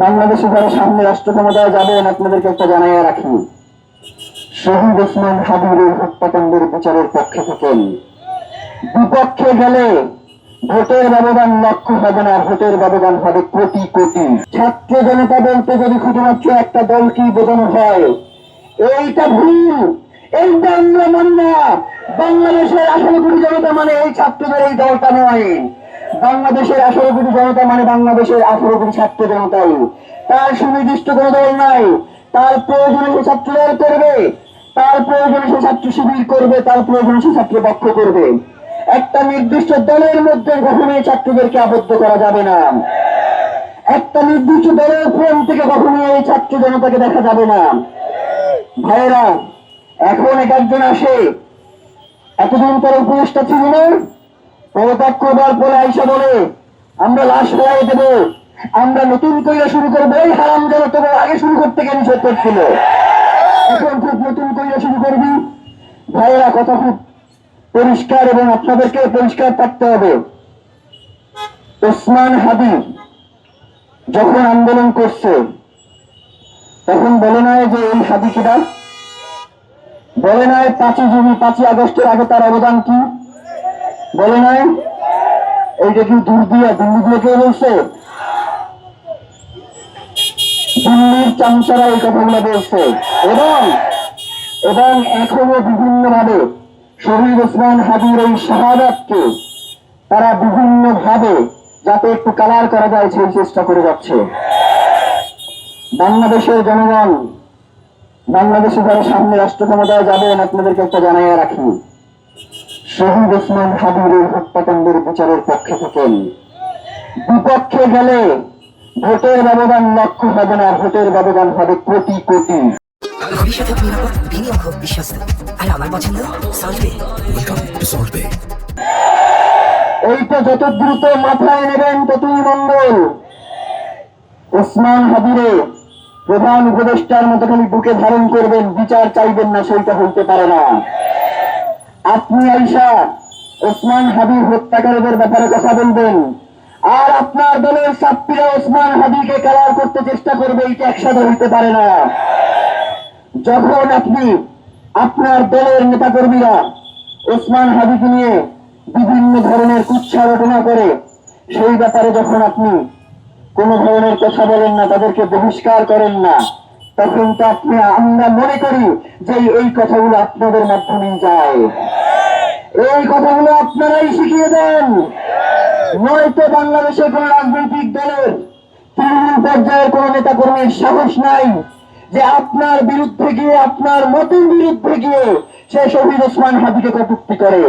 বাংলাদেশে যারা সামনে রাষ্ট্র ক্ষমতায় যাবেন আপনাদেরকে একটা জানাইয়া রাখি, শহীদ ওসমান হাদির হত্যাকাণ্ডের বিচারের পক্ষে থাকেন। বিপক্ষে গেলে ভোটের ব্যবধান লক্ষ হবে না, ভোটের ব্যবধান হবে কোটি কোটি। ছাত্র জনতা বলতে যদি শুধুমাত্র একটা দলকেই বোঝানো হয়, এইটা ভুল, এইটা আমরা মানি না। বাংলাদেশের 18 কোটি জনতা মানে এই ছাত্রদের এই দলটা নয়। বাংলাদেশের 18 কোটি জনতা মানে বাংলাদেশের 18 কোটি ছাত্র জনতাই। তার সুনির্দিষ্ট কোন দল নাই। তার প্রয়োজনে সে ছাত্র দল করবে, তার প্রয়োজনে সে ছাত্র শিবির করবে, তার প্রয়োজনে সে ছাত্র পক্ষ করবে। একটা নির্দিষ্ট দলের মধ্যে কখনোই ছাত্রদেরকে আবদ্ধ করা যাবে না। একটা নির্দিষ্ট দলের ফ্রেম থেকে কখনোই এই ছাত্র জনতাকে দেখা যাবে না। ভাইয়েরা, এখন এক একজন আসে, এতদিন পরে উপদেষ্টা ছিল না, পদত্যাগ করবার পরে আইসা বলে আমরা লাশ ফেলাই দেব, আমরা নতুন করে শুরু করবো। এই হারাম যারা তোমার আগে শুরু করতে গিয়ে নিষেধ করছিল, এখন খুব নতুন করে শুরু করবি। ভাইয়েরা, কথা খুব পরিষ্কার এবং আপনাদেরকে পরিষ্কার থাকতে হবে। ওসমান হাদি যখন আন্দোলন করছে তখন বলে নাই যে এই হাদি কিনা, বলে নাই 5 আগস্টের আগে তার অবদান কি, বলে নাই। এইটা কি দিল্লি দিয়ে কে বলছে? দিল্লির চামচারা এই কথাগুলো বলছে। এবং এখনো বিভিন্ন ভাবে শহীদ ওসমান হাদির এই শাহাদাতকে তারা বিভিন্ন ভাবে যাতে একটু কালার করা যায় সেই চেষ্টা করে যাচ্ছে। বাংলাদেশের জনগণ, বাংলাদেশে যারা সামনে রাষ্ট্র ক্ষমতায় যাবেন আপনাদেরকে একটা জানাইয়া রাখি, শহীদ ওসমান হাদির হত্যাকাণ্ডের বিচারের পক্ষে থাকেন। বিপক্ষে গেলে ভোটের ব্যবধান লক্ষ হবে না, ভোটের ব্যবধান হবে কোটি কোটি। ভবিষ্যতে নিরাপদ, বিনিয়োগ হোক বিশ্বস্ত, আর আমার পছন্দ সল্টবে। Welcome to সল্টবে। এইটা যত দ্রুত মাথায় নেবেন ততই মঙ্গল। ওসমান হাদিরে প্রধান উপদেষ্টার মতো খালি বুকে ধারণ করবেন, বিচার চাইবেন না, সেইটা হইতে পারে না। আপনি আইসা ওসমান হাদির হত্যাকারীদের ব্যাপারে কথা বলবেন, আর আপনার দলের ছাত্রীরা ওসমান হাদিকে কালার করতে চেষ্টা করবে, এইটা একসাথে হইতে পারে না। যখন আপনি আপনার দলের নেতাকর্মীরা ওসমান হাদিকে নিয়ে বিভিন্ন ধরনের কুৎসা রটনা করে, সেই ব্যাপারে যখন আপনি কোন ধরনের কথা বলেন না, তাদেরকে বহিষ্কার করেন না, তখন তো আপনি, আমরা মনে করি যে এই কথাগুলো আপনাদের মাধ্যমেই যায়। এই কথাগুলো আপনারাই শিখিয়ে দেন, নয়তো বাংলাদেশের কোন রাজনৈতিক দলের তৃণমূল পর্যায়ের কোন নেতা কর্মীর সাহস নাই যে আপনার বিরুদ্ধে গিয়ে, আপনার মতের বিরুদ্ধে গিয়ে সে শহীদ ওসমান হাদিকে কটূক্তি করে।